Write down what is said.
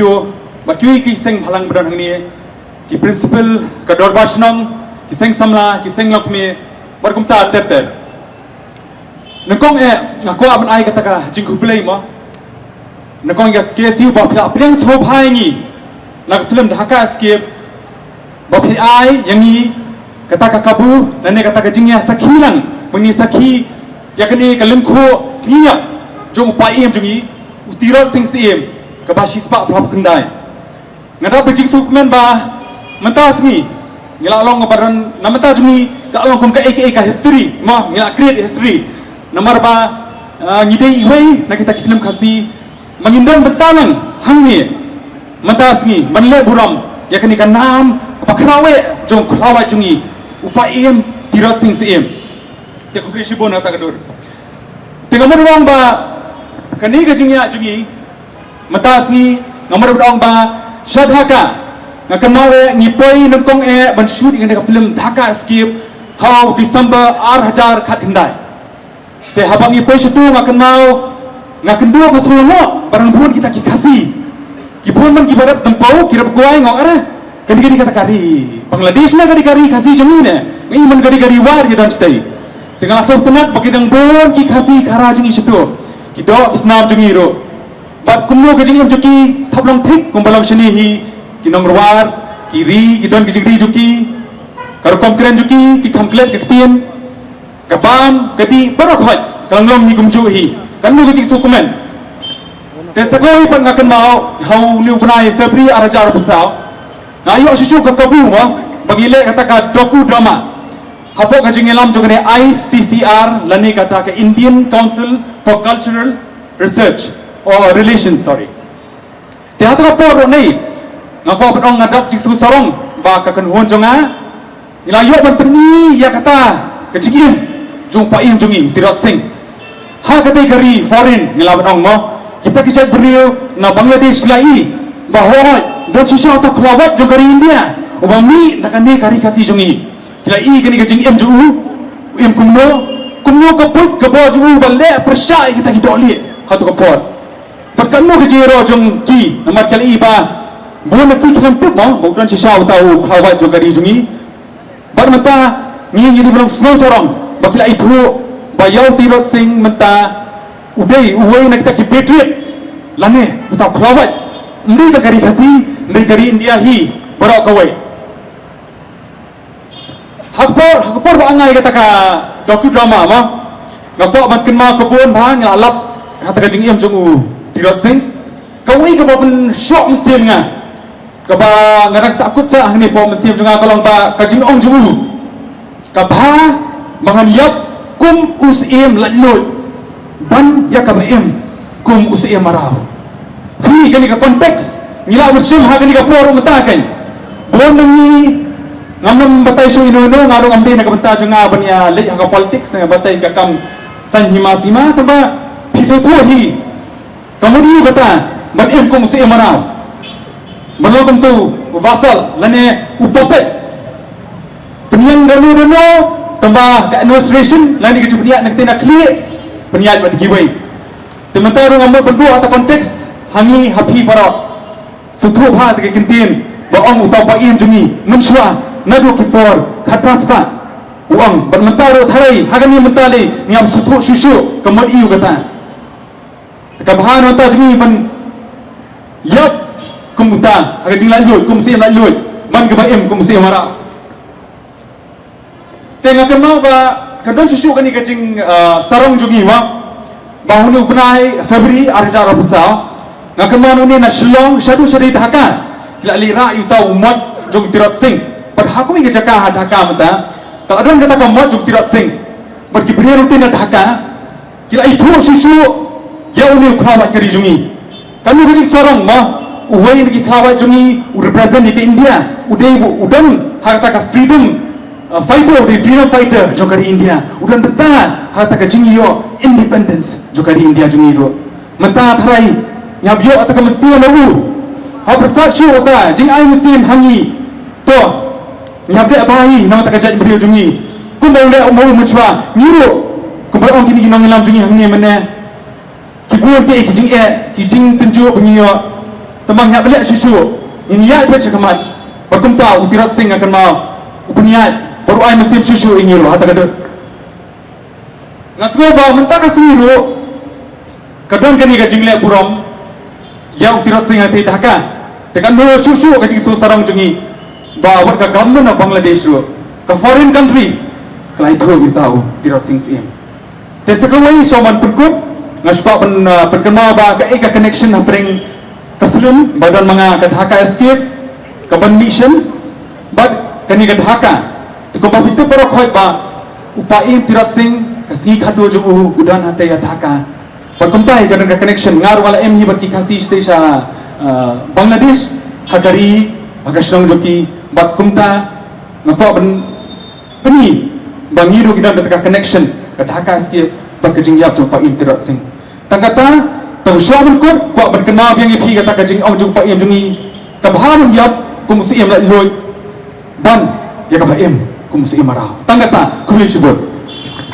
itu bakui ki seng phalang beran hangni ki principal ka dorbash nong ki seng samla ki seng lokmi barkum ta teter nakong ngako aban ai kata ka jingku belai mo nakong ya KSU ba priang so phai ni nak film Dhaka skip ba phi ai yang ni kata ka kabu nane kata ka jingya sakhilang mengi sakhi yakni kalengkho siap jong upai em jungi utirot sing sim ka ba shispa prap kendai ngada bejing sukmen ba mentas ni ngila long ngabaran namata jungi ka long kum ka aka history mo ngila create history nomor ba ngidei iwei na kita film khasi mengindang betalang hangni mentas ni manle buram yakni ka nam pakrawe jong khlawa jungi upai em tirot sing sim te ku krishi bona ta gadur te ngamor wang ba kani ka jingya jungi mentas ni ngamor dong ba Shadhaka ngakanawe ngipoi nungkong ban shoot ingin ka film Dhaka skip how December 2000 khat hindai te habang ngipoi situ ngakanau ngakendo ka sulmo barang buon kita kikasi kibon man kibarat tempau kirap kuai ngok ara kani kata kari Bangladesh na kari kasi jangine ngi man kari war ki dan stay tengah asal tenat bakidang bon kikasi kara jangi situ kidok kisnam jangi ro bat kumno gajing juki thablong thik kumbalang shani hi kinong ruar kiri kidon gijigri juki karukom kren juki ki khamklet kektien kabam kati barok hoj kalanglong hi kumju hi kanmu gajing sukumen te sagai pan ngakan mau hau new benai Februari arajar pusau ngayo sicu ka kabu mo bagile kata ka doku drama hapo gajing elam jogane ICCR lani kata ka Indian Council for Cultural Research or relations sorry teatro por nei ngako pedong ngadap jisu sorong ba ka kan hon jonga ilayo ban peni ya kata kejigim jung paim jungi tirot sing ha kata kari foreign ngila pedong mo kita kicak beriu na Bangladesh lai bahwa don shisha to klawat jong kari India ubami nakane kari kasi jungi kilai gani kejing em ju em kumno kaput kabo ju balle persai kita kidoli hatu kapor berkanu kejero jong ki nomor kali ba buan nanti kilam put mo bukan sisau tahu khawat jong kari jungi bar mata ni belum snow sorong bakla ibu bayau tirot sing menta udai uwei nak kita kipetrit lane utau khawat ndi kari kasi ndi kari India hi barok kawai hakpor ba angai kata ka doku drama mo ngapok makin ma kebun ba ngalap kata ka jing em jong tirot sing kawai ka ban shop mesin nga ka ba ngarang sakut sa ni po mesin jong kalong ba ka jing ong jong ka ba mangan yap kum usim lalot ban ya ka ba em kum usim marau fi gani ka konteks ngila musim ha gani ka poro matakan bon ngi ngamam batay so inono ngarong amde nagabanta janga banya le hanga politics na batay ka kam sanhima sima to ba piso to hi kamudi kata ban em kong se marau balogam tu vasal lane upapet penyang dano tamba ka administration lani ke jupnia nak tena clear penyat bat giveaway tementaro ngambo bendu atau konteks hangi happy para sutru bha ke kintin baong utau pa im jungi menswa nadu kipor khatraspa uang bermentaro tharai hagani mentali niam sutru shishu kamod iu kata kabhan ota jmi ban yap kumuta hagajing lalut kumsi lalut man ke baim kumsi mara tengah kenal ba kadon shishu kani kajing sarong jungi wa bahunu benai Februari arja rapusa ngakamano ni na Shillong shadu shari Dhaka kila lira yu tau mod jong tirot sing padhaku inga jaka Dhaka mata kalau ada kata mod jong tirot sing berkibria rutin Dhaka kila itu shishu ya uni ukhawa kari jungi kami kajing sarong ma uwai ni khawa jungi represent di India udai udan harta ka freedom fighter di freedom fighter jokari India udan beta harta ka jingi yo independence jokari India jungi ro mata tharai nyabyo ataka mesti mau ha persatsu ota jing ai mesti hangi to nyabde abai nama taka jat brio jungi kumbau le mau muchwa nyiro kumbau ong kini ginong lam jungi hangi mane kibuan ke kijing tenju bunyo temang yak balik susu ini ya baca kemat berkumta utirat sing akan mau upniat baru ai mesti susu ingin lo hata kada ngasgo ba mentaka siro kadang kani ka jingle buram ya utirat sing ati taka tekan no susu ka jisu sarang jungi ba war ka government of Bangladesh ro ka foreign country kalai tho itau utirat sing sim te sakawai soman perkut ngaspa perkenal ba ka eka connection na pring ka film badan mga kadhaka escape ka ban mission bad kani kadhaka to ko ba fitu pero khoi ba upaim tirat sing kasi khado jo udan hate ya dhaka perkumtai kadang ka connection ngar wala em hi barki khasi station Bangladesh hagari agashrang joki bat kumta ngapa ban pani bangiru kita ka connection kadhaka escape berkejing yap jumpa im tirat sing tangkata tang syawun kot kwa berkenal yang ipi kata kajing au jumpa im jungi kabhamun yap kum si im la loi dan ya ka im kum si marah tangkata kulishbut